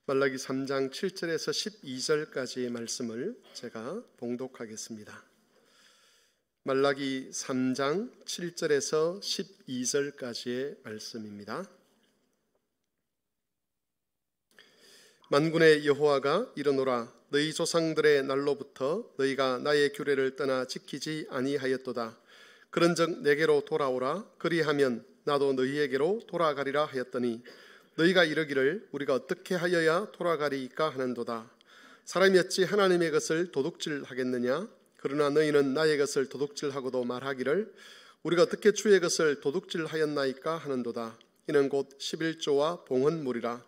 말라기 3장 7절에서 12절까지의 말씀을 제가 봉독하겠습니다. 말라기 3장 7절에서 12절까지의 말씀입니다. 만군의 여호와가 이르노라. 너희 조상들의 날로부터 너희가 나의 규례를 떠나 지키지 아니하였도다. 그런즉 내게로 돌아오라. 그리하면 나도 너희에게로 돌아가리라 하였더니 너희가 이르기를 우리가 어떻게 하여야 돌아가리이까 하는도다. 사람이 어찌 하나님의 것을 도둑질하겠느냐? 그러나 너희는 나의 것을 도둑질하고도 말하기를 우리가 어떻게 주의 것을 도둑질하였나이까 하는도다. 이는 곧 11조와 봉헌물이라.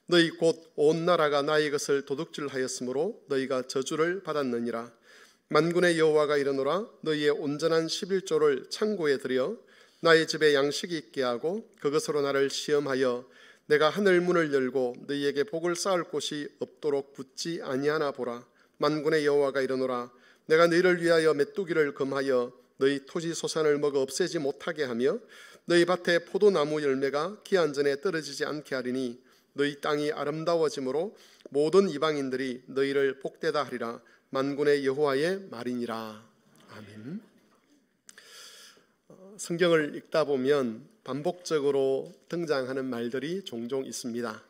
너희 곧 온 나라가 나의 것을 도둑질하였으므로 너희가 저주를 받았느니라. 만군의 여호와가 이르노라. 너희의 온전한 11조를 창고에 들여 나의 집에 양식이 있게 하고 그것으로 나를 시험하여 내가 하늘 문을 열고 너희에게 복을 쌓을 곳이 없도록 붙지 아니하나 보라. 만군의 여호와가 이르노라. 내가 너희를 위하여 메뚜기를 금하여 너희 토지 소산을 먹어 없애지 못하게 하며 너희 밭에 포도나무 열매가 기한 전에 떨어지지 않게 하리니 너희 땅이 아름다워짐으로 모든 이방인들이 너희를 복되다 하리라. 만군의 여호와의 말이니라. 아멘. 성경을 읽다 보면 반복적으로 등장하는 말들이 종종 있습니다.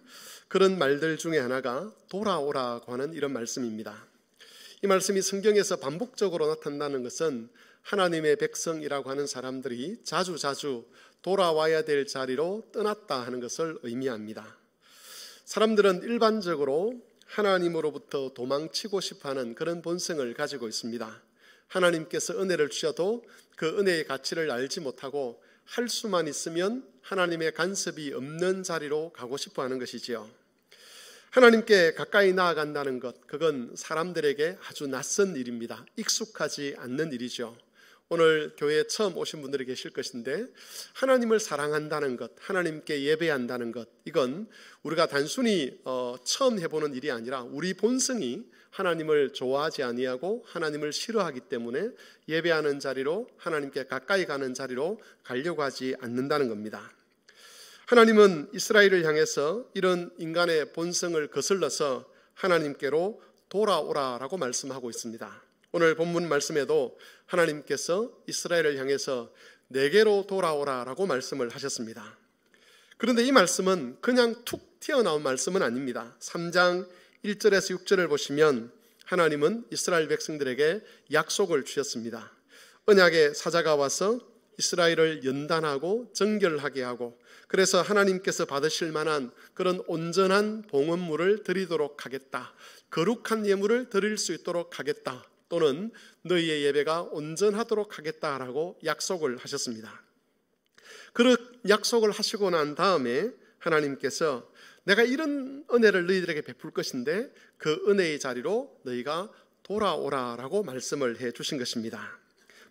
그런 말들 중에 하나가 돌아오라고 하는 이런 말씀입니다. 이 말씀이 성경에서 반복적으로 나타난다는 것은 하나님의 백성이라고 하는 사람들이 자주 돌아와야 될 자리로 떠났다 하는 것을 의미합니다. 사람들은 일반적으로 하나님으로부터 도망치고 싶어하는 그런 본성을 가지고 있습니다. 하나님께서 은혜를 주셔도 그 은혜의 가치를 알지 못하고 할 수만 있으면 하나님의 간섭이 없는 자리로 가고 싶어하는 것이지요. 하나님께 가까이 나아간다는 것, 그건 사람들에게 아주 낯선 일입니다. 익숙하지 않는 일이죠. 오늘 교회에 처음 오신 분들이 계실 것인데 하나님을 사랑한다는 것, 하나님께 예배한다는 것, 이건 우리가 단순히 처음 해보는 일이 아니라 우리 본성이 하나님을 좋아하지 아니하고 하나님을 싫어하기 때문에 예배하는 자리로, 하나님께 가까이 가는 자리로 가려고 하지 않는다는 겁니다. 하나님은 이스라엘을 향해서 이런 인간의 본성을 거슬러서 하나님께로 돌아오라라고 말씀하고 있습니다. 오늘 본문 말씀에도 하나님께서 이스라엘을 향해서 내게로 돌아오라라고 말씀을 하셨습니다. 그런데 이 말씀은 그냥 툭 튀어나온 말씀은 아닙니다. 3장 1절에서 6절을 보시면 하나님은 이스라엘 백성들에게 약속을 주셨습니다. 언약의 사자가 와서 이스라엘을 연단하고 정결하게 하고, 그래서 하나님께서 받으실 만한 그런 온전한 봉헌물을 드리도록 하겠다, 거룩한 예물을 드릴 수 있도록 하겠다, 또는 너희의 예배가 온전하도록 하겠다라고 약속을 하셨습니다. 그 약속을 하시고 난 다음에 하나님께서 내가 이런 은혜를 너희들에게 베풀 것인데 그 은혜의 자리로 너희가 돌아오라라고 말씀을 해 주신 것입니다.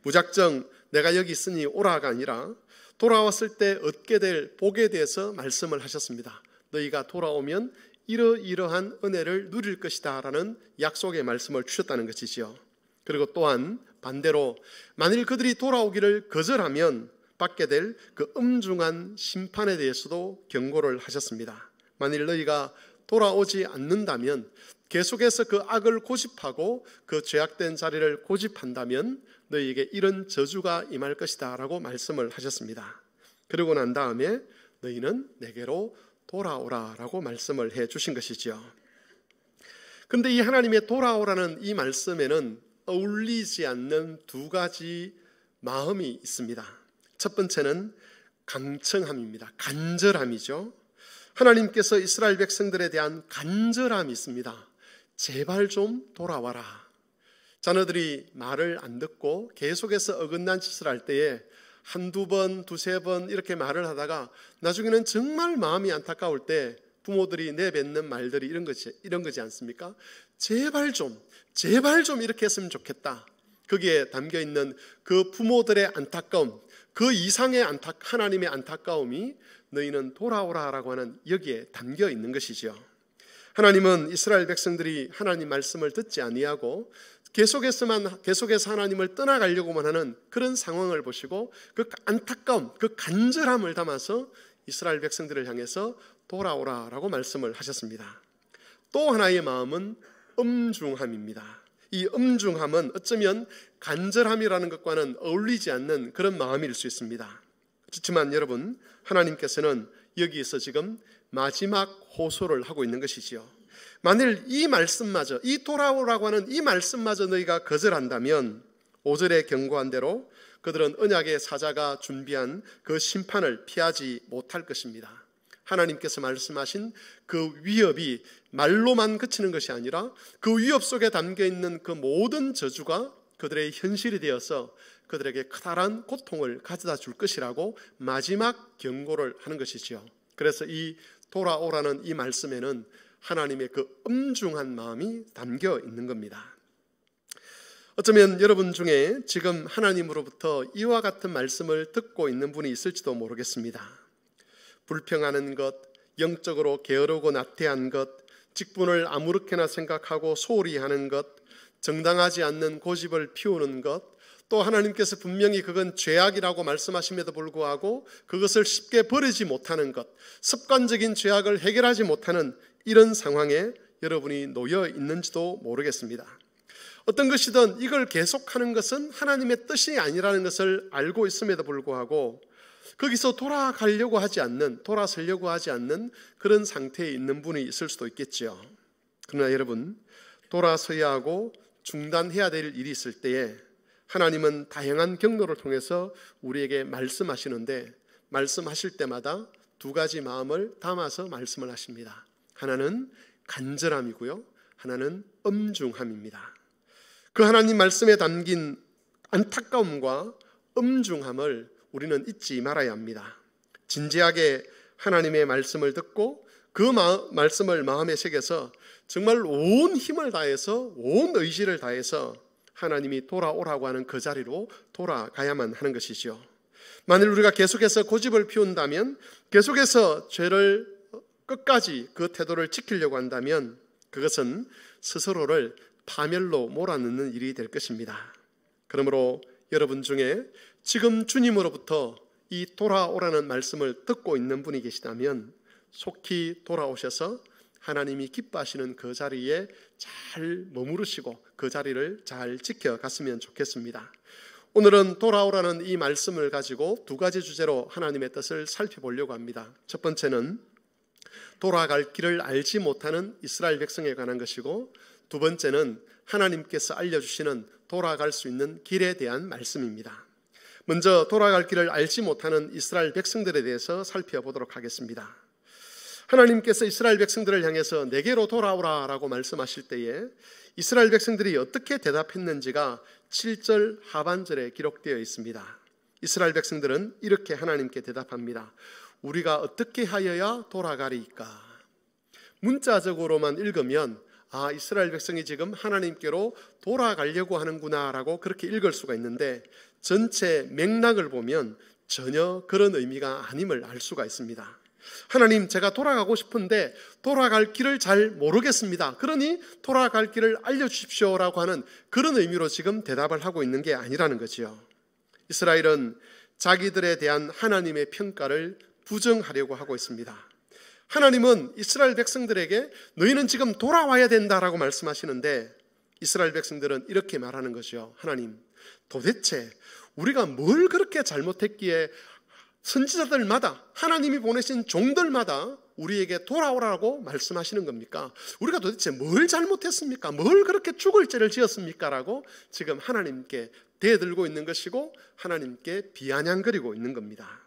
무작정 내가 여기 있으니 오라가 아니라 돌아왔을 때 얻게 될 복에 대해서 말씀을 하셨습니다. 너희가 돌아오면 이러이러한 은혜를 누릴 것이다 라는 약속의 말씀을 주셨다는 것이지요. 그리고 또한 반대로 만일 그들이 돌아오기를 거절하면 받게 될 그 엄중한 심판에 대해서도 경고를 하셨습니다. 만일 너희가 돌아오지 않는다면, 계속해서 그 악을 고집하고 그 죄악된 자리를 고집한다면 너희에게 이런 저주가 임할 것이다 라고 말씀을 하셨습니다. 그러고 난 다음에 너희는 내게로 돌아오라 라고 말씀을 해 주신 것이죠. 그런데 이 하나님의 돌아오라는 이 말씀에는 어울리지 않는 두 가지 마음이 있습니다. 첫 번째는 강청함입니다. 간절함이죠. 하나님께서 이스라엘 백성들에 대한 간절함이 있습니다. 제발 좀 돌아와라. 자녀들이 말을 안 듣고 계속해서 어긋난 짓을 할 때에 한두 번, 두세 번 이렇게 말을 하다가 나중에는 정말 마음이 안타까울 때 부모들이 내뱉는 말들이 이런 거지 않습니까? 제발 좀 이렇게 했으면 좋겠다. 거기에 담겨있는 그 부모들의 안타까움, 그 이상의 하나님의 안타까움이 너희는 돌아오라라고 하는 여기에 담겨 있는 것이죠. 하나님은 이스라엘 백성들이 하나님 말씀을 듣지 아니하고 계속해서 하나님을 떠나가려고만 하는 그런 상황을 보시고 그 안타까움, 그 간절함을 담아서 이스라엘 백성들을 향해서 돌아오라라고 말씀을 하셨습니다. 또 하나의 마음은 엄중함입니다. 이 엄중함은 어쩌면 간절함이라는 것과는 어울리지 않는 그런 마음일 수 있습니다. 그렇지만 여러분, 하나님께서는 여기에서 지금 마지막 호소를 하고 있는 것이지요. 만일 이 말씀마저, 이 돌아오라고 하는 이 말씀마저 너희가 거절한다면 5절에 경고한 대로 그들은 언약의 사자가 준비한 그 심판을 피하지 못할 것입니다. 하나님께서 말씀하신 그 위협이 말로만 그치는 것이 아니라 그 위협 속에 담겨있는 그 모든 저주가 그들의 현실이 되어서 그들에게 커다란 고통을 가져다 줄 것이라고 마지막 경고를 하는 것이지요. 그래서 이 돌아오라는 이 말씀에는 하나님의 그 엄중한 마음이 담겨 있는 겁니다. 어쩌면 여러분 중에 지금 하나님으로부터 이와 같은 말씀을 듣고 있는 분이 있을지도 모르겠습니다. 불평하는 것, 영적으로 게으르고 나태한 것, 직분을 아무렇게나 생각하고 소홀히 하는 것, 정당하지 않는 고집을 피우는 것, 또 하나님께서 분명히 그건 죄악이라고 말씀하심에도 불구하고 그것을 쉽게 버리지 못하는 것, 습관적인 죄악을 해결하지 못하는 이런 상황에 여러분이 놓여 있는지도 모르겠습니다. 어떤 것이든 이걸 계속하는 것은 하나님의 뜻이 아니라는 것을 알고 있음에도 불구하고 거기서 돌아서려고 하지 않는 그런 상태에 있는 분이 있을 수도 있겠죠. 그러나 여러분, 돌아서야 하고 중단해야 될 일이 있을 때에 하나님은 다양한 경로를 통해서 우리에게 말씀하시는데 말씀하실 때마다 두 가지 마음을 담아서 말씀을 하십니다. 하나는 간절함이고요, 하나는 엄중함입니다. 그 하나님 말씀에 담긴 안타까움과 엄중함을 우리는 잊지 말아야 합니다. 진지하게 하나님의 말씀을 듣고 그 말씀을 마음에 새겨서 정말 온 힘을 다해서, 온 의지를 다해서 하나님이 돌아오라고 하는 그 자리로 돌아가야만 하는 것이죠. 만일 우리가 계속해서 고집을 피운다면, 계속해서 죄를 끝까지 그 태도를 지키려고 한다면 그것은 스스로를 파멸로 몰아넣는 일이 될 것입니다. 그러므로 여러분 중에 지금 주님으로부터 이 돌아오라는 말씀을 듣고 있는 분이 계시다면 속히 돌아오셔서 하나님이 기뻐하시는 그 자리에 잘 머무르시고 그 자리를 잘 지켜갔으면 좋겠습니다. 오늘은 돌아오라는 이 말씀을 가지고 두 가지 주제로 하나님의 뜻을 살펴보려고 합니다. 첫 번째는 돌아갈 길을 알지 못하는 이스라엘 백성에 관한 것이고, 두 번째는 하나님께서 알려주시는 돌아갈 수 있는 길에 대한 말씀입니다. 먼저 돌아갈 길을 알지 못하는 이스라엘 백성들에 대해서 살펴보도록 하겠습니다. 하나님께서 이스라엘 백성들을 향해서 내게로 돌아오라라고 말씀하실 때에 이스라엘 백성들이 어떻게 대답했는지가 7절 하반절에 기록되어 있습니다. 이스라엘 백성들은 이렇게 하나님께 대답합니다. 우리가 어떻게 하여야 돌아가리이까? 문자적으로만 읽으면 이스라엘 백성이 지금 하나님께로 돌아가려고 하는구나 라고 그렇게 읽을 수가 있는데, 전체 맥락을 보면 전혀 그런 의미가 아님을 알 수가 있습니다. 하나님, 제가 돌아가고 싶은데 돌아갈 길을 잘 모르겠습니다. 그러니 돌아갈 길을 알려주십시오라고 하는 그런 의미로 지금 대답을 하고 있는 게 아니라는 거지요. 이스라엘은 자기들에 대한 하나님의 평가를 부정하려고 하고 있습니다. 하나님은 이스라엘 백성들에게 너희는 지금 돌아와야 된다라고 말씀하시는데 이스라엘 백성들은 이렇게 말하는 거죠. 하나님, 도대체 우리가 뭘 그렇게 잘못했기에 선지자들마다, 하나님이 보내신 종들마다 우리에게 돌아오라고 말씀하시는 겁니까? 우리가 도대체 뭘 잘못했습니까? 뭘 그렇게 죽을 죄를 지었습니까? 라고 지금 하나님께 대들고 있는 것이고 하나님께 비아냥거리고 있는 겁니다.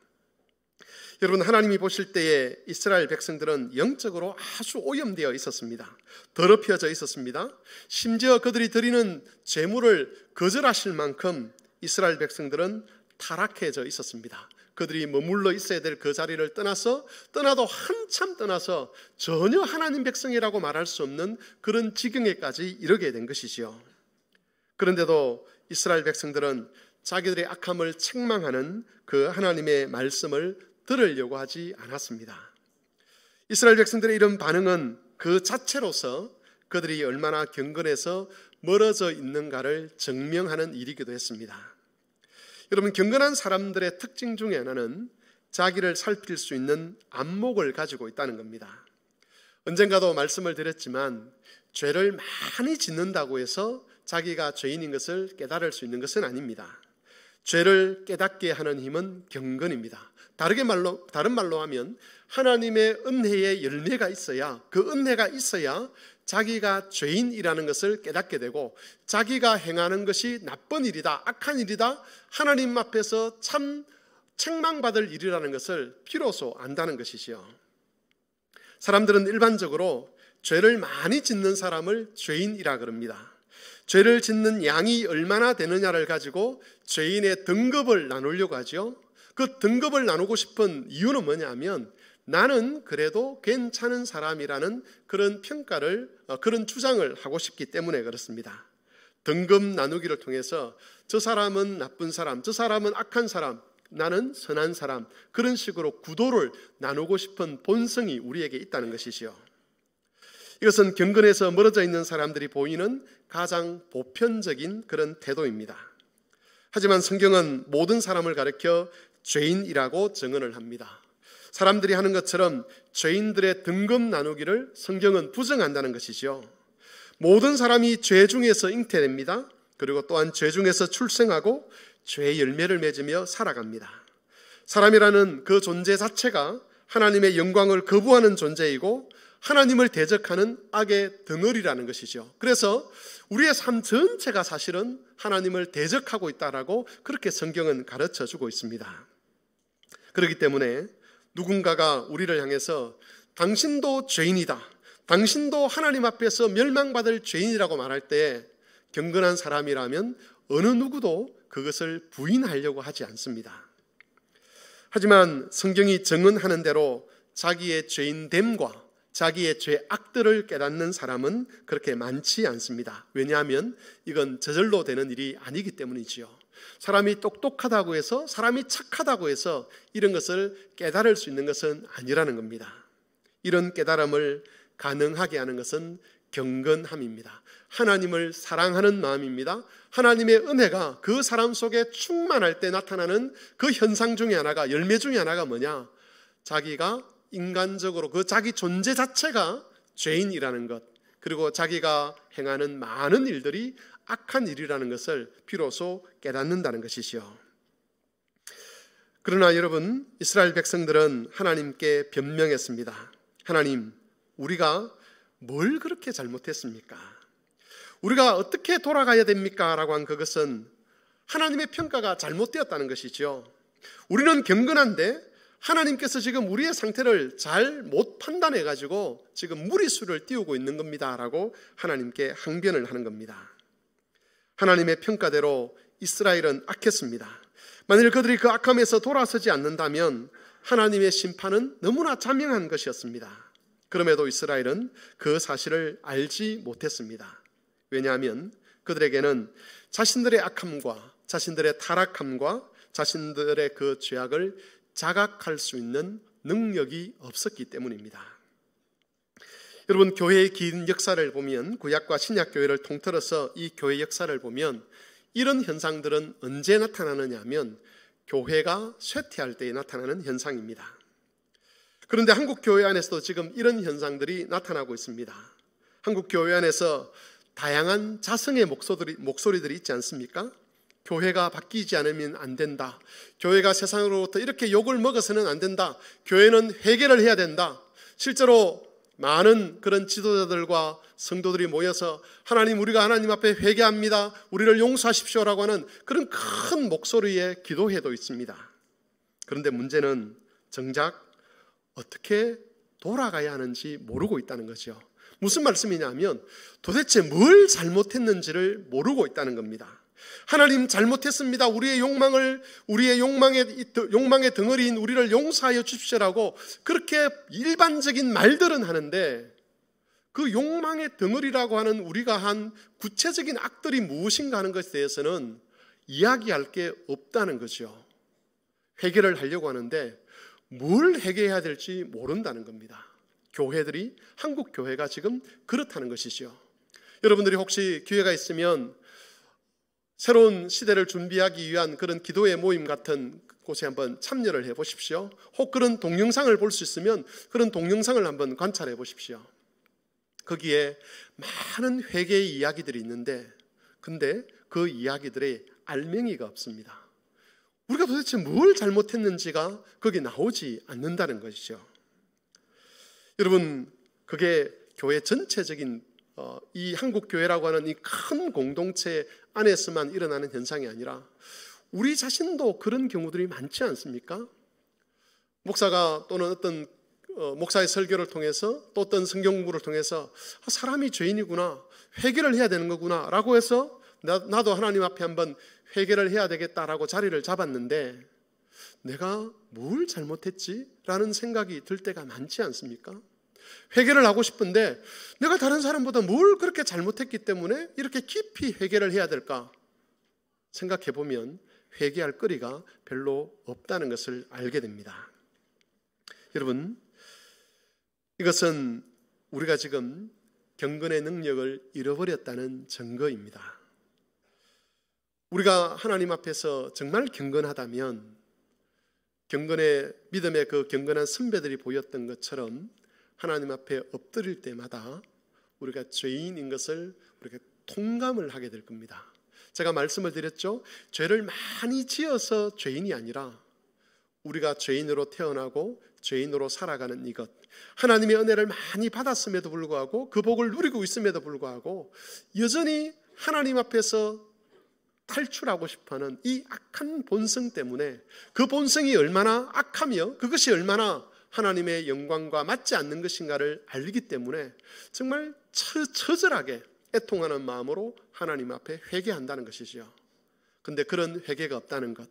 여러분, 하나님이 보실 때에 이스라엘 백성들은 영적으로 아주 오염되어 있었습니다. 더럽혀져 있었습니다. 심지어 그들이 드리는 제물을 거절하실 만큼 이스라엘 백성들은 타락해져 있었습니다. 그들이 머물러 있어야 될 그 자리를 떠나도 한참 떠나서 전혀 하나님 백성이라고 말할 수 없는 그런 지경에까지 이르게 된 것이지요. 그런데도 이스라엘 백성들은 자기들의 악함을 책망하는 그 하나님의 말씀을 들으려고 하지 않았습니다. 이스라엘 백성들의 이런 반응은 그 자체로서 그들이 얼마나 경건해서 멀어져 있는가를 증명하는 일이기도 했습니다. 여러분, 경건한 사람들의 특징 중에 하나는 자기를 살필 수 있는 안목을 가지고 있다는 겁니다. 언젠가도 말씀을 드렸지만 죄를 많이 짓는다고 해서 자기가 죄인인 것을 깨달을 수 있는 것은 아닙니다. 죄를 깨닫게 하는 힘은 경건입니다. 다른 말로 하면 하나님의 은혜의 열매가 있어야, 그 은혜가 있어야 자기가 죄인이라는 것을 깨닫게 되고, 자기가 행하는 것이 나쁜 일이다, 악한 일이다, 하나님 앞에서 참 책망받을 일이라는 것을 비로소 안다는 것이지요. 사람들은 일반적으로 죄를 많이 짓는 사람을 죄인이라 그럽니다. 죄를 짓는 양이 얼마나 되느냐를 가지고 죄인의 등급을 나누려고 하죠. 그 등급을 나누고 싶은 이유는 뭐냐면, 나는 그래도 괜찮은 사람이라는 그런 평가를, 그런 주장을 하고 싶기 때문에 그렇습니다. 등급 나누기를 통해서 저 사람은 나쁜 사람, 저 사람은 악한 사람, 나는 선한 사람, 그런 식으로 구도를 나누고 싶은 본성이 우리에게 있다는 것이지요. 이것은 경건에서 멀어져 있는 사람들이 보이는 가장 보편적인 그런 태도입니다. 하지만 성경은 모든 사람을 가리켜 죄인이라고 증언을 합니다. 사람들이 하는 것처럼 죄인들의 등급 나누기를 성경은 부정한다는 것이죠. 모든 사람이 죄 중에서 잉태됩니다. 그리고 또한 죄 중에서 출생하고 죄의 열매를 맺으며 살아갑니다. 사람이라는 그 존재 자체가 하나님의 영광을 거부하는 존재이고 하나님을 대적하는 악의 덩어리라는 것이죠. 그래서 우리의 삶 전체가 사실은 하나님을 대적하고 있다라고 그렇게 성경은 가르쳐주고 있습니다. 그렇기 때문에 누군가가 우리를 향해서 당신도 죄인이다, 당신도 하나님 앞에서 멸망받을 죄인이라고 말할 때 경건한 사람이라면 어느 누구도 그것을 부인하려고 하지 않습니다. 하지만 성경이 증언하는 대로 자기의 죄인됨과 자기의 죄악들을 깨닫는 사람은 그렇게 많지 않습니다. 왜냐하면 이건 저절로 되는 일이 아니기 때문이지요. 사람이 똑똑하다고 해서, 사람이 착하다고 해서 이런 것을 깨달을 수 있는 것은 아니라는 겁니다. 이런 깨달음을 가능하게 하는 것은 경건함입니다. 하나님을 사랑하는 마음입니다. 하나님의 은혜가 그 사람 속에 충만할 때 나타나는 그 현상 중에 하나가, 열매 중에 하나가 뭐냐? 자기가 인간적으로 그 자기 존재 자체가 죄인이라는 것, 그리고 자기가 행하는 많은 일들이 악한 일이라는 것을 비로소 깨닫는다는 것이지요. 그러나 여러분, 이스라엘 백성들은 하나님께 변명했습니다. 하나님, 우리가 뭘 그렇게 잘못했습니까? 우리가 어떻게 돌아가야 됩니까? 라고 한 그것은 하나님의 평가가 잘못되었다는 것이죠. 우리는 경건한데 하나님께서 지금 우리의 상태를 잘 못 판단해가지고 지금 무리수를 띄우고 있는 겁니다 라고 하나님께 항변을 하는 겁니다. 하나님의 평가대로 이스라엘은 악했습니다. 만일 그들이 그 악함에서 돌아서지 않는다면 하나님의 심판은 너무나 자명한 것이었습니다. 그럼에도 이스라엘은 그 사실을 알지 못했습니다. 왜냐하면 그들에게는 자신들의 악함과 자신들의 타락함과 자신들의 그 죄악을 자각할 수 있는 능력이 없었기 때문입니다. 여러분, 교회의 긴 역사를 보면, 구약과 신약 교회를 통틀어서 이 교회 역사를 보면 이런 현상들은 언제 나타나느냐 하면 교회가 쇠퇴할 때에 나타나는 현상입니다. 그런데 한국 교회 안에서도 지금 이런 현상들이 나타나고 있습니다. 한국 교회 안에서 다양한 자성의 목소리들이 있지 않습니까? 교회가 바뀌지 않으면 안 된다. 교회가 세상으로부터 이렇게 욕을 먹어서는 안 된다. 교회는 회개를 해야 된다. 실제로 많은 그런 지도자들과 성도들이 모여서 하나님, 우리가 하나님 앞에 회개합니다, 우리를 용서하십시오라고 하는 그런 큰 목소리의 기도회도 있습니다. 그런데 문제는 정작 어떻게 돌아가야 하는지 모르고 있다는 거죠. 무슨 말씀이냐면 도대체 뭘 잘못했는지를 모르고 있다는 겁니다. 하나님, 잘못했습니다. 우리의 욕망의 덩어리인 우리를 용서하여 주십시오라고 그렇게 일반적인 말들은 하는데 그 욕망의 덩어리라고 하는 우리가 한 구체적인 악들이 무엇인가 하는 것에 대해서는 이야기할 게 없다는 거죠. 회개를 하려고 하는데 뭘 회개해야 될지 모른다는 겁니다. 교회들이, 한국 교회가 지금 그렇다는 것이죠. 여러분들이 혹시 기회가 있으면 새로운 시대를 준비하기 위한 그런 기도의 모임 같은 곳에 한번 참여를 해보십시오. 혹 그런 동영상을 볼 수 있으면 그런 동영상을 한번 관찰해 보십시오. 거기에 많은 회개의 이야기들이 있는데 근데 그 이야기들의 알맹이가 없습니다. 우리가 도대체 뭘 잘못했는지가 거기 나오지 않는다는 것이죠. 여러분, 그게 교회 전체적인 이 한국교회라고 하는 이 큰 공동체 안에서만 일어나는 현상이 아니라 우리 자신도 그런 경우들이 많지 않습니까? 목사가 또는 어떤 목사의 설교를 통해서 또 어떤 성경 공부를 통해서 사람이 죄인이구나, 회개를 해야 되는 거구나 라고 해서 나도 하나님 앞에 한번 회개를 해야 되겠다라고 자리를 잡았는데 내가 뭘 잘못했지? 라는 생각이 들 때가 많지 않습니까? 회개를 하고 싶은데 내가 다른 사람보다 뭘 그렇게 잘못했기 때문에 이렇게 깊이 회개를 해야 될까? 생각해 보면 회개할 거리가 별로 없다는 것을 알게 됩니다. 여러분, 이것은 우리가 지금 경건의 능력을 잃어버렸다는 증거입니다. 우리가 하나님 앞에서 정말 경건하다면 경건의 믿음의 그 경건한 선배들이 보였던 것처럼 하나님 앞에 엎드릴 때마다 우리가 죄인인 것을 우리가 통감을 하게 될 겁니다. 제가 말씀을 드렸죠. 죄를 많이 지어서 죄인이 아니라 우리가 죄인으로 태어나고 죄인으로 살아가는 이것, 하나님의 은혜를 많이 받았음에도 불구하고 그 복을 누리고 있음에도 불구하고 여전히 하나님 앞에서 탈출하고 싶어하는 이 악한 본성 때문에 그 본성이 얼마나 악하며 그것이 얼마나 하나님의 영광과 맞지 않는 것인가를 알기 때문에 정말 처절하게 애통하는 마음으로 하나님 앞에 회개한다는 것이지요. 근데 그런 회개가 없다는 것,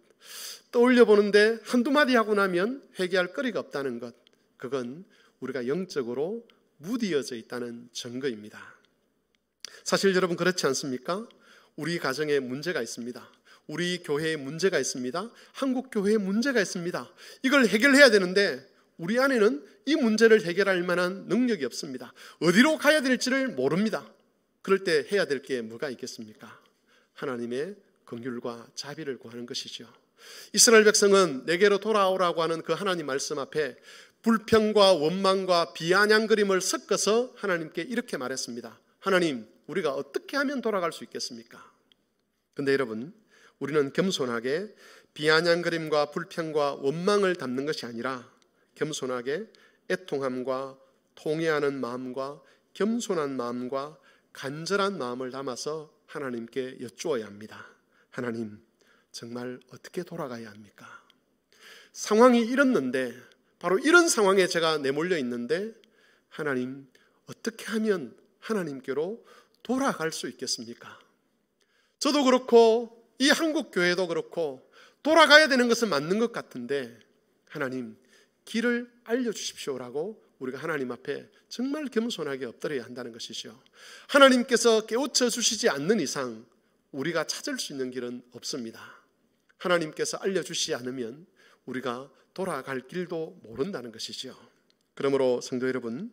떠올려 보는데 한두 마디 하고 나면 회개할 거리가 없다는 것, 그건 우리가 영적으로 무디어져 있다는 증거입니다. 사실 여러분 그렇지 않습니까? 우리 가정에 문제가 있습니다. 우리 교회에 문제가 있습니다. 한국 교회에 문제가 있습니다. 이걸 해결해야 되는데 우리 안에는 이 문제를 해결할 만한 능력이 없습니다. 어디로 가야 될지를 모릅니다. 그럴 때 해야 될 게 뭐가 있겠습니까? 하나님의 긍휼과 자비를 구하는 것이죠. 이스라엘 백성은 내게로 돌아오라고 하는 그 하나님 말씀 앞에 불평과 원망과 비아냥거림을 섞어서 하나님께 이렇게 말했습니다. 하나님, 우리가 어떻게 하면 돌아갈 수 있겠습니까? 근데 여러분, 우리는 겸손하게 비아냥거림과 불평과 원망을 담는 것이 아니라 겸손하게 애통함과 통회하는 마음과 겸손한 마음과 간절한 마음을 담아서 하나님께 여쭈어야 합니다. 하나님, 정말 어떻게 돌아가야 합니까? 상황이 이렇는데, 바로 이런 상황에 제가 내몰려 있는데 하나님, 어떻게 하면 하나님께로 돌아갈 수 있겠습니까? 저도 그렇고 이 한국 교회도 그렇고 돌아가야 되는 것은 맞는 것 같은데 하나님, 길을 알려주십시오라고 우리가 하나님 앞에 정말 겸손하게 엎드려야 한다는 것이죠. 하나님께서 깨우쳐 주시지 않는 이상 우리가 찾을 수 있는 길은 없습니다. 하나님께서 알려주시지 않으면 우리가 돌아갈 길도 모른다는 것이죠. 그러므로 성도 여러분,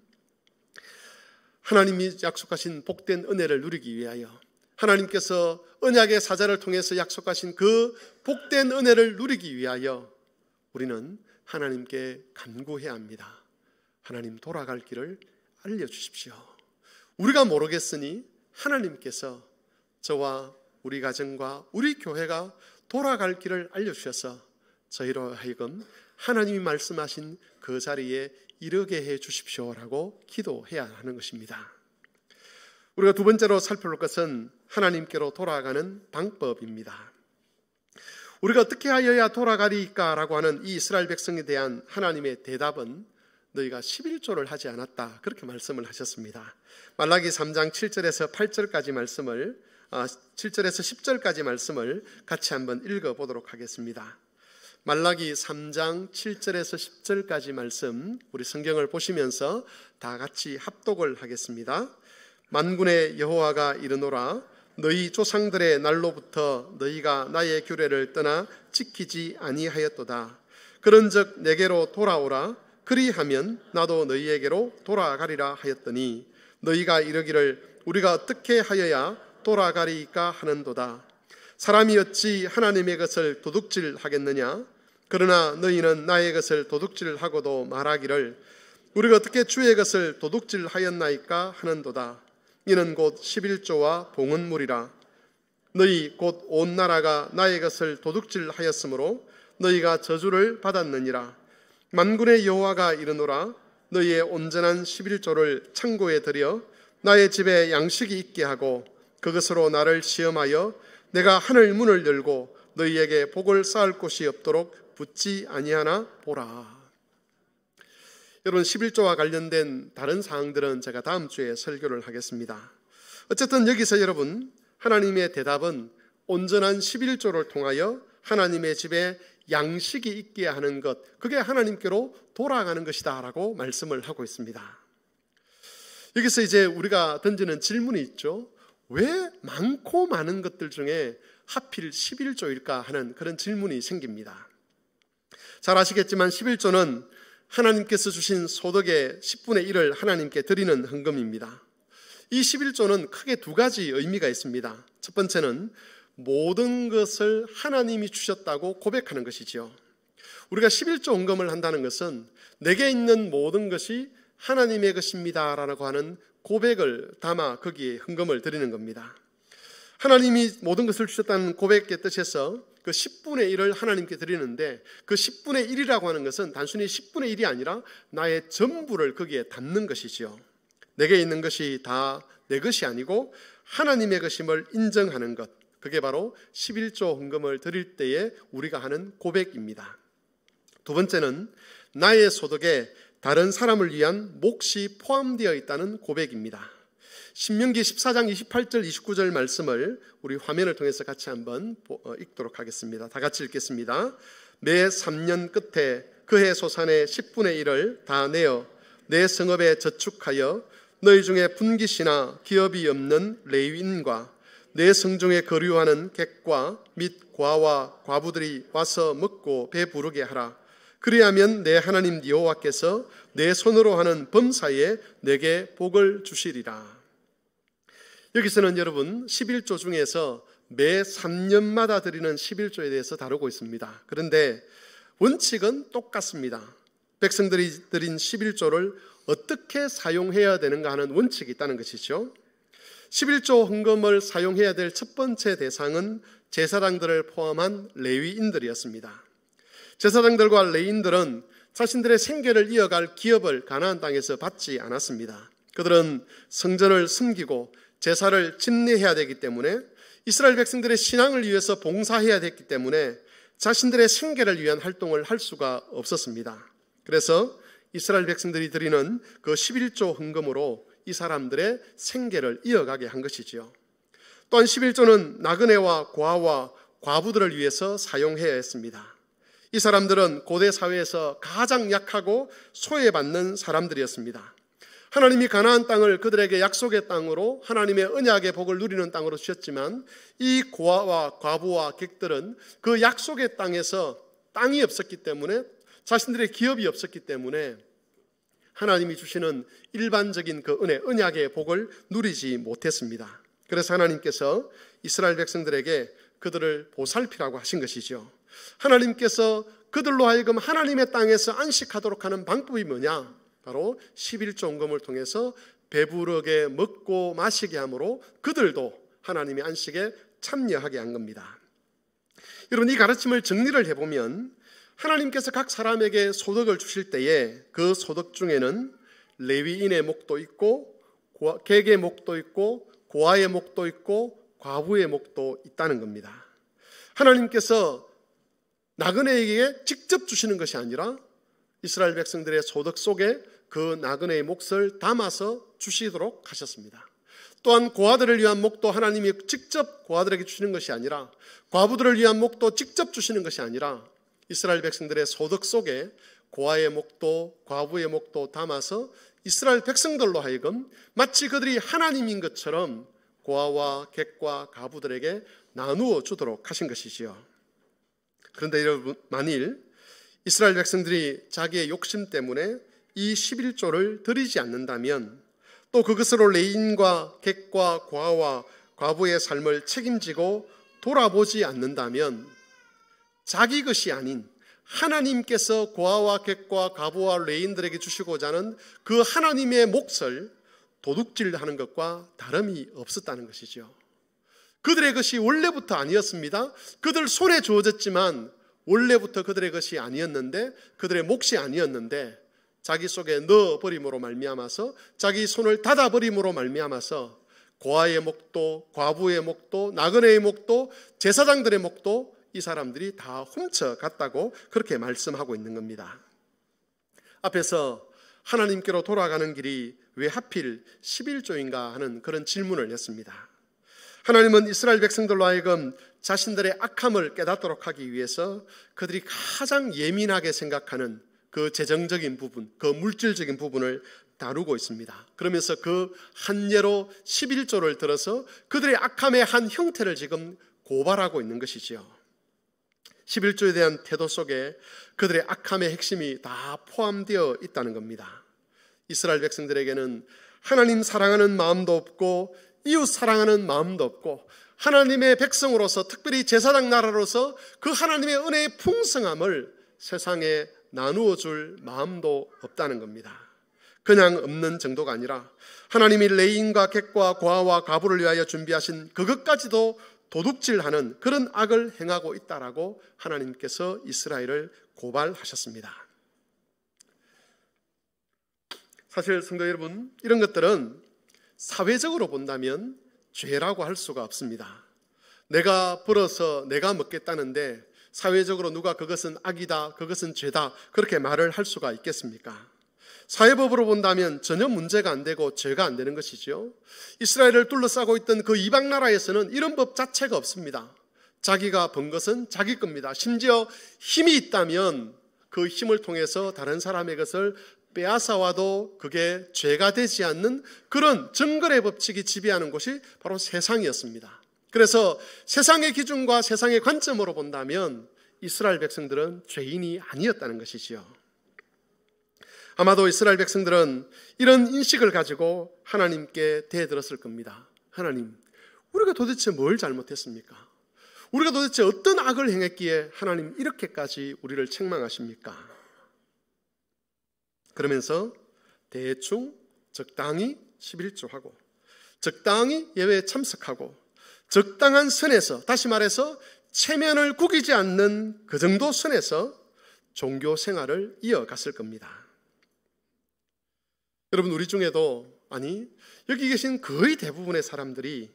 하나님이 약속하신 복된 은혜를 누리기 위하여, 하나님께서 언약의 사자를 통해서 약속하신 그 복된 은혜를 누리기 위하여 우리는 하나님께 간구해야 합니다. 하나님, 돌아갈 길을 알려주십시오. 우리가 모르겠으니 하나님께서 저와 우리 가정과 우리 교회가 돌아갈 길을 알려주셔서 저희로 하여금 하나님이 말씀하신 그 자리에 이르게 해 주십시오라고 기도해야 하는 것입니다. 우리가 두 번째로 살펴볼 것은 하나님께로 돌아가는 방법입니다. 우리가 어떻게 하여야 돌아가리까라고 하는 이 이스라엘 백성에 대한 하나님의 대답은 너희가 11조를 하지 않았다, 그렇게 말씀을 하셨습니다. 말라기 3장 7절에서 8절까지 말씀을 7절에서 10절까지 말씀을 같이 한번 읽어보도록 하겠습니다. 말라기 3장 7절에서 10절까지 말씀, 우리 성경을 보시면서 다 같이 합독을 하겠습니다. 만군의 여호와가 이르노라, 너희 조상들의 날로부터 너희가 나의 규례를 떠나 지키지 아니하였도다. 그런즉 내게로 돌아오라, 그리하면 나도 너희에게로 돌아가리라 하였더니 너희가 이르기를 우리가 어떻게 하여야 돌아가리까 하는도다. 사람이 어찌 하나님의 것을 도둑질하겠느냐? 그러나 너희는 나의 것을 도둑질하고도 말하기를 우리가 어떻게 주의 것을 도둑질하였나이까 하는도다. 이는 곧 11조와 봉헌물이라. 너희 곧 온 나라가 나의 것을 도둑질하였으므로 너희가 저주를 받았느니라. 만군의 여호와가 이르노라. 너희의 온전한 11조를 창고에 들여 나의 집에 양식이 있게 하고 그것으로 나를 시험하여 내가 하늘 문을 열고 너희에게 복을 쌓을 곳이 없도록 붙지 아니하나 보라. 여러분, 11조와 관련된 다른 사항들은 제가 다음 주에 설교를 하겠습니다. 어쨌든 여기서 여러분, 하나님의 대답은 온전한 11조를 통하여 하나님의 집에 양식이 있게 하는 것, 그게 하나님께로 돌아가는 것이다 라고 말씀을 하고 있습니다. 여기서 이제 우리가 던지는 질문이 있죠. 왜 많고 많은 것들 중에 하필 11조일까 하는 그런 질문이 생깁니다. 잘 아시겠지만 11조는 하나님께서 주신 소득의 10분의 1을 하나님께 드리는 헌금입니다. 이 11조는 크게 두 가지 의미가 있습니다. 첫 번째는 모든 것을 하나님이 주셨다고 고백하는 것이지요. 우리가 11조 헌금을 한다는 것은 내게 있는 모든 것이 하나님의 것입니다 라고 하는 고백을 담아 거기에 헌금을 드리는 겁니다. 하나님이 모든 것을 주셨다는 고백의 뜻에서 그 10분의 1을 하나님께 드리는데, 그 10분의 1이라고 하는 것은 단순히 10분의 1이 아니라 나의 전부를 거기에 담는 것이지요. 내게 있는 것이 다 내 것이 아니고 하나님의 것임을 인정하는 것, 그게 바로 11조 헌금을 드릴 때에 우리가 하는 고백입니다. 두 번째는 나의 소득에 다른 사람을 위한 몫이 포함되어 있다는 고백입니다. 신명기 14장 28절 29절 말씀을 우리 화면을 통해서 같이 한번 읽도록 하겠습니다. 다 같이 읽겠습니다. 매 3년 끝에 그해 소산의 10분의 1을 다 내어 내 성읍에 저축하여 너희 중에 분깃이나 기업이 없는 레위인과 내 성중에 거류하는 객과 및 과와 과부들이 와서 먹고 배부르게 하라. 그리하면 내 하나님 여호와께서 내 손으로 하는 범사에 내게 복을 주시리라. 여기서는 여러분 11조 중에서 매 3년마다 드리는 11조에 대해서 다루고 있습니다. 그런데 원칙은 똑같습니다. 백성들이 드린 11조를 어떻게 사용해야 되는가 하는 원칙이 있다는 것이죠. 11조 헌금을 사용해야 될 첫 번째 대상은 제사장들을 포함한 레위인들이었습니다. 제사장들과 레위인들은 자신들의 생계를 이어갈 기업을 가나안 땅에서 받지 않았습니다. 그들은 성전을 섬기고 제사를 집례해야 되기 때문에, 이스라엘 백성들의 신앙을 위해서 봉사해야 됐기 때문에 자신들의 생계를 위한 활동을 할 수가 없었습니다. 그래서 이스라엘 백성들이 드리는 그 11조 헌금으로 이 사람들의 생계를 이어가게 한 것이지요. 또한 11조는 나그네와 고아와 과부들을 위해서 사용해야 했습니다. 이 사람들은 고대 사회에서 가장 약하고 소외받는 사람들이었습니다. 하나님이 가나안 땅을 그들에게 약속의 땅으로, 하나님의 언약의 복을 누리는 땅으로 주셨지만, 이 고아와 과부와 객들은 그 약속의 땅에서 땅이 없었기 때문에, 자신들의 기업이 없었기 때문에 하나님이 주시는 일반적인 그 은혜, 언약의 복을 누리지 못했습니다. 그래서 하나님께서 이스라엘 백성들에게 그들을 보살피라고 하신 것이죠. 하나님께서 그들로 하여금 하나님의 땅에서 안식하도록 하는 방법이 뭐냐? 바로 11조 헌금을 통해서 배부르게 먹고 마시게 함으로 그들도 하나님의 안식에 참여하게 한 겁니다. 여러분, 이 가르침을 정리를 해보면 하나님께서 각 사람에게 소득을 주실 때에 그 소득 중에는 레위인의 몫도 있고 객의 몫도 있고 고아의 몫도 있고 과부의 몫도 있다는 겁니다. 하나님께서 나그네에게 직접 주시는 것이 아니라 이스라엘 백성들의 소득 속에 그 나그네의 몫을 담아서 주시도록 하셨습니다. 또한 고아들을 위한 몫도 하나님이 직접 고아들에게 주시는 것이 아니라, 과부들을 위한 몫도 직접 주시는 것이 아니라, 이스라엘 백성들의 소득 속에 고아의 몫도 과부의 몫도 담아서 이스라엘 백성들로 하여금 마치 그들이 하나님인 것처럼 고아와 객과 과부들에게 나누어 주도록 하신 것이지요. 그런데 여러분, 만일 이스라엘 백성들이 자기의 욕심 때문에 이 11조를 드리지 않는다면, 또 그것으로 레위인과 객과 고아와 과부의 삶을 책임지고 돌아보지 않는다면, 자기 것이 아닌 하나님께서 고아와 객과 과부와 레인들에게 주시고자 하는 그 하나님의 몫을 도둑질하는 것과 다름이 없었다는 것이죠. 그들의 것이 원래부터 아니었습니다. 그들 손에 주어졌지만 원래부터 그들의 것이 아니었는데, 그들의 몫이 아니었는데 자기 속에 넣어버림으로 말미암아서, 자기 손을 닫아버림으로 말미암아서 고아의 몫도, 과부의 몫도, 나그네의 몫도, 제사장들의 몫도 이 사람들이 다 훔쳐갔다고 그렇게 말씀하고 있는 겁니다. 앞에서 하나님께로 돌아가는 길이 왜 하필 11조인가 하는 그런 질문을 했습니다. 하나님은 이스라엘 백성들로 하여금 자신들의 악함을 깨닫도록 하기 위해서 그들이 가장 예민하게 생각하는 그 재정적인 부분, 그 물질적인 부분을 다루고 있습니다. 그러면서 그 한 예로 11조를 들어서 그들의 악함의 한 형태를 지금 고발하고 있는 것이지요. 11조에 대한 태도 속에 그들의 악함의 핵심이 다 포함되어 있다는 겁니다. 이스라엘 백성들에게는 하나님 사랑하는 마음도 없고 이웃 사랑하는 마음도 없고, 하나님의 백성으로서, 특별히 제사장 나라로서 그 하나님의 은혜의 풍성함을 세상에 나누어 줄 마음도 없다는 겁니다. 그냥 없는 정도가 아니라 하나님이 레인과 객과 고아와 과부를 위하여 준비하신 그것까지도 도둑질하는 그런 악을 행하고 있다라고 하나님께서 이스라엘을 고발하셨습니다. 사실 성도 여러분, 이런 것들은 사회적으로 본다면 죄라고 할 수가 없습니다. 내가 벌어서 내가 먹겠다는데 사회적으로 누가 그것은 악이다, 그것은 죄다 그렇게 말을 할 수가 있겠습니까? 사회법으로 본다면 전혀 문제가 안 되고 죄가 안 되는 것이죠. 이스라엘을 둘러싸고 있던 그 이방 나라에서는 이런 법 자체가 없습니다. 자기가 번 것은 자기 겁니다. 심지어 힘이 있다면 그 힘을 통해서 다른 사람의 것을 빼앗아와도 그게 죄가 되지 않는 그런 정글의 법칙이 지배하는 곳이 바로 세상이었습니다. 그래서 세상의 기준과 세상의 관점으로 본다면 이스라엘 백성들은 죄인이 아니었다는 것이지요. 아마도 이스라엘 백성들은 이런 인식을 가지고 하나님께 대들었을 겁니다. 하나님, 우리가 도대체 뭘 잘못했습니까? 우리가 도대체 어떤 악을 행했기에 하나님 이렇게까지 우리를 책망하십니까? 그러면서 대충 적당히 11조하고 적당히 예배에 참석하고 적당한 선에서, 다시 말해서 체면을 구기지 않는 그 정도 선에서 종교 생활을 이어갔을 겁니다. 여러분, 우리 중에도, 아니 여기 계신 거의 대부분의 사람들이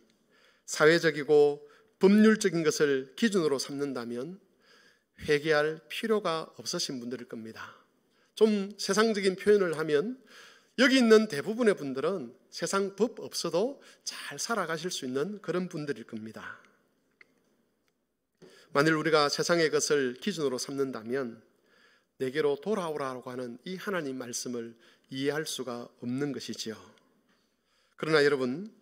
사회적이고 법률적인 것을 기준으로 삼는다면 회개할 필요가 없으신 분들일 겁니다. 좀 세상적인 표현을 하면 여기 있는 대부분의 분들은 세상 법 없어도 잘 살아가실 수 있는 그런 분들일 겁니다. 만일 우리가 세상의 것을 기준으로 삼는다면 내게로 돌아오라고 하는 이 하나님 말씀을 이해할 수가 없는 것이지요. 그러나 여러분,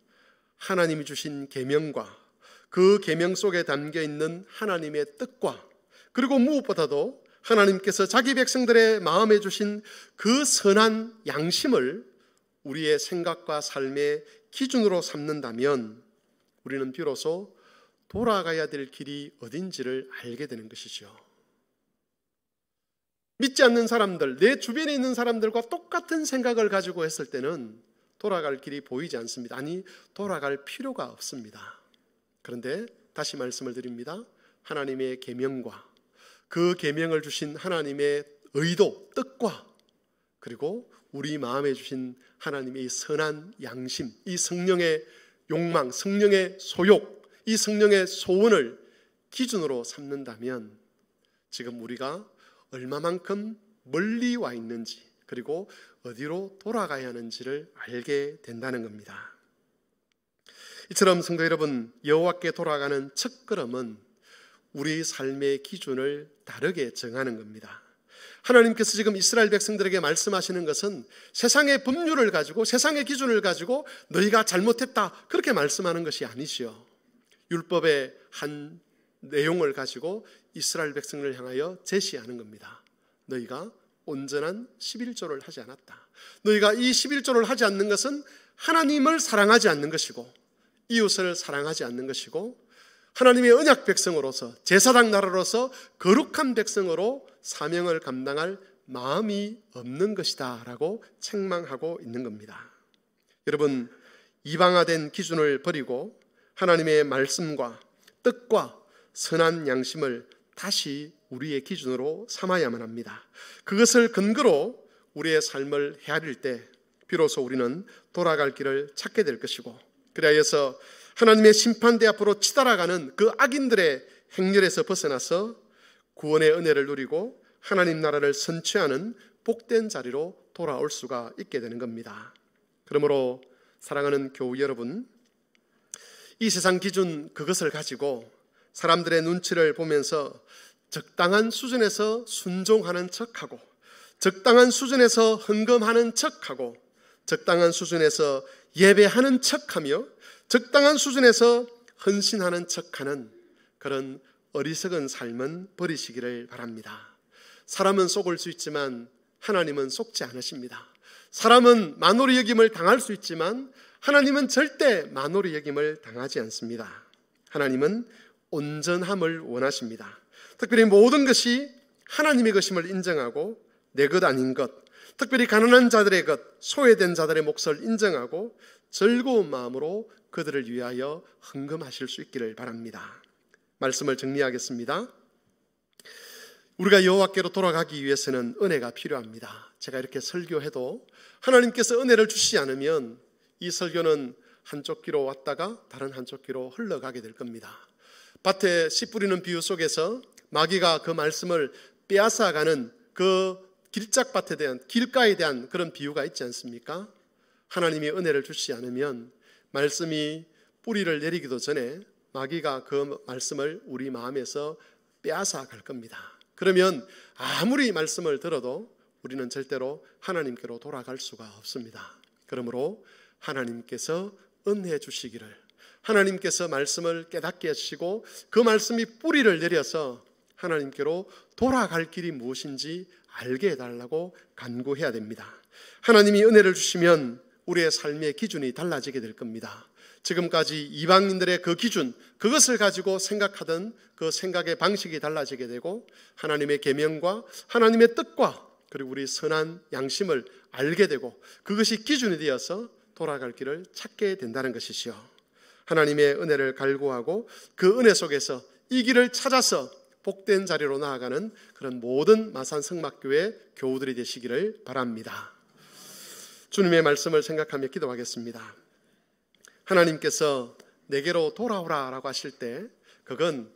하나님이 주신 계명과 그 계명 속에 담겨 있는 하나님의 뜻과, 그리고 무엇보다도 하나님께서 자기 백성들의 마음에 주신 그 선한 양심을 우리의 생각과 삶의 기준으로 삼는다면 우리는 비로소 돌아가야 될 길이 어딘지를 알게 되는 것이죠. 믿지 않는 사람들, 내 주변에 있는 사람들과 똑같은 생각을 가지고 했을 때는 돌아갈 길이 보이지 않습니다. 아니, 돌아갈 필요가 없습니다. 그런데 다시 말씀을 드립니다. 하나님의 계명과 그 계명을 주신 하나님의 의도, 뜻과, 그리고 우리 마음에 주신 하나님의 선한 양심, 이 성령의 욕망, 성령의 소욕, 이 성령의 소원을 기준으로 삼는다면 지금 우리가 얼마만큼 멀리 와 있는지, 그리고 어디로 돌아가야 하는지를 알게 된다는 겁니다. 이처럼 성도 여러분, 여호와께 돌아가는 첫걸음은 우리 삶의 기준을 다르게 정하는 겁니다. 하나님께서 지금 이스라엘 백성들에게 말씀하시는 것은 세상의 법률을 가지고, 세상의 기준을 가지고 너희가 잘못했다 그렇게 말씀하는 것이 아니지요. 율법의 한 내용을 가지고 이스라엘 백성을 향하여 제시하는 겁니다. 너희가 온전한 11조를 하지 않았다. 너희가 이 11조를 하지 않는 것은 하나님을 사랑하지 않는 것이고 이웃을 사랑하지 않는 것이고 하나님의 언약 백성으로서, 제사장 나라로서 거룩한 백성으로 사명을 감당할 마음이 없는 것이다 라고 책망하고 있는 겁니다. 여러분, 이방화된 기준을 버리고 하나님의 말씀과 뜻과 선한 양심을 다시 우리의 기준으로 삼아야만 합니다. 그것을 근거로 우리의 삶을 헤아릴 때 비로소 우리는 돌아갈 길을 찾게 될 것이고, 그리하여서 하나님의 심판대 앞으로 치달아가는 그 악인들의 행렬에서 벗어나서 구원의 은혜를 누리고 하나님 나라를 선취하는 복된 자리로 돌아올 수가 있게 되는 겁니다. 그러므로 사랑하는 교우 여러분, 이 세상 기준 그것을 가지고 사람들의 눈치를 보면서 적당한 수준에서 순종하는 척하고, 적당한 수준에서 헌금하는 척하고, 적당한 수준에서 예배하는 척하며, 적당한 수준에서 헌신하는 척하는 그런 어리석은 삶은 버리시기를 바랍니다. 사람은 속을 수 있지만 하나님은 속지 않으십니다. 사람은 만홀히 여김을 당할 수 있지만 하나님은 절대 만홀히 여김을 당하지 않습니다. 하나님은 온전함을 원하십니다. 특별히 모든 것이 하나님의 것임을 인정하고 내 것 아닌 것, 특별히 가난한 자들의 것, 소외된 자들의 몫을 인정하고 즐거운 마음으로 그들을 위하여 헌금하실 수 있기를 바랍니다. 말씀을 정리하겠습니다. 우리가 여호와께로 돌아가기 위해서는 은혜가 필요합니다. 제가 이렇게 설교해도 하나님께서 은혜를 주시지 않으면 이 설교는 한쪽 귀로 왔다가 다른 한쪽 귀로 흘러가게 될 겁니다. 밭에 씨 뿌리는 비유 속에서 마귀가 그 말씀을 빼앗아가는 그 길짝밭에 대한, 길가에 대한 그런 비유가 있지 않습니까? 하나님이 은혜를 주시지 않으면 말씀이 뿌리를 내리기도 전에 마귀가 그 말씀을 우리 마음에서 빼앗아 갈 겁니다. 그러면 아무리 말씀을 들어도 우리는 절대로 하나님께로 돌아갈 수가 없습니다. 그러므로 하나님께서 은혜 주시기를, 하나님께서 말씀을 깨닫게 하시고 그 말씀이 뿌리를 내려서 하나님께로 돌아갈 길이 무엇인지 알게 해달라고 간구해야 됩니다. 하나님이 은혜를 주시면 우리의 삶의 기준이 달라지게 될 겁니다. 지금까지 이방인들의 그 기준, 그것을 가지고 생각하던 그 생각의 방식이 달라지게 되고 하나님의 계명과 하나님의 뜻과 그리고 우리 선한 양심을 알게 되고 그것이 기준이 되어서 돌아갈 길을 찾게 된다는 것이지요. 하나님의 은혜를 갈구하고 그 은혜 속에서 이 길을 찾아서 복된 자리로 나아가는 그런 모든 마산 성막교회 교우들이 되시기를 바랍니다. 주님의 말씀을 생각하며 기도하겠습니다. 하나님께서 내게로 돌아오라 라고 하실 때 그건